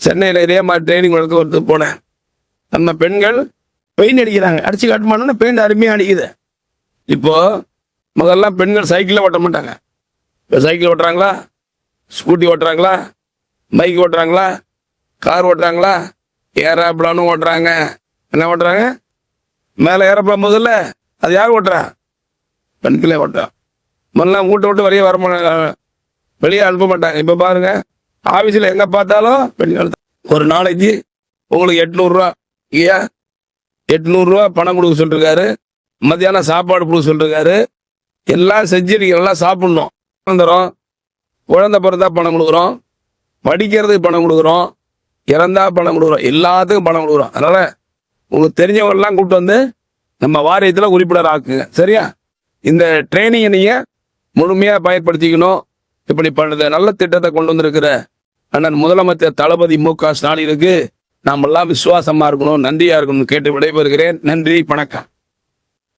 சென்னையில் இதே மாதிரி ட்ரைனிங் வளர்க்க போனேன். நம்ம பெண்கள் பெயிண்ட் அடிக்கிறாங்க, அடிச்சு காட்டுமானோன்னு பெயிண்ட் அருமையாக அடிக்குது. இப்போ முதல்லாம் பெண்கள் சைக்கிளில் ஓட்ட மாட்டாங்க. இப்போ சைக்கிள் ஓட்டுறாங்களா, ஸ்கூட்டி ஓட்டுறாங்களா, பைக் ஓட்டுறாங்களா, கார் ஓட்டுறாங்களா, ஏரோப்ளானும் ஓட்டுறாங்க. என்ன ஓட்டுறாங்க? மேலே ஏரோப்ளான் போதில்ல, அது யார் ஓட்டுறா? பெண்களே ஓட்டுறா. முதல்ல வீட்டை விட்டு வெளியே வெளியே அனுப்ப மாட்டாங்க. இப்போ பாருங்க, ஆஃபீஸில் எங்கே பார்த்தாலும் பெண்கள் தான். ஒரு நாளைக்கு உங்களுக்கு 800 ஐயா 800 பணம் கொடுக்க சொல்லிருக்காரு. மத்தியானம் சாப்பாடு கொடுக்க சொல்லிருக்காரு. எல்லாம் செஞ்சு நீங்கள் நல்லா சாப்பிட்ணும். வந்துடும். குழந்தை பிறந்தா பணம் கொடுக்குறோம், படிக்கிறதுக்கு பணம் கொடுக்குறோம், இறந்தா பணம் கொடுக்குறோம், எல்லாத்துக்கும் பணம் கொடுக்குறோம். அதனால் உங்களுக்கு தெரிஞ்சவங்கெல்லாம் கூப்பிட்டு வந்து நம்ம வாரியத்தில் உறுப்பினர் ஆக்குங்க. சரியா? இந்த ட்ரைனிங்கை நீங்கள் முழுமையாக பயன்படுத்திக்கணும். இப்படி பண்ணுறது நல்ல திட்டத்தை கொண்டு வந்திருக்கிற அண்ணன் முதலமைச்சர் தளபதி மு.க. ஸ்டாலினுக்கு நாம் எல்லாம் விசுவாசமாக இருக்கணும், நன்றியாக இருக்கணும்னு கேட்டு விடைபெறுகிறேன். நன்றி, வணக்கம்.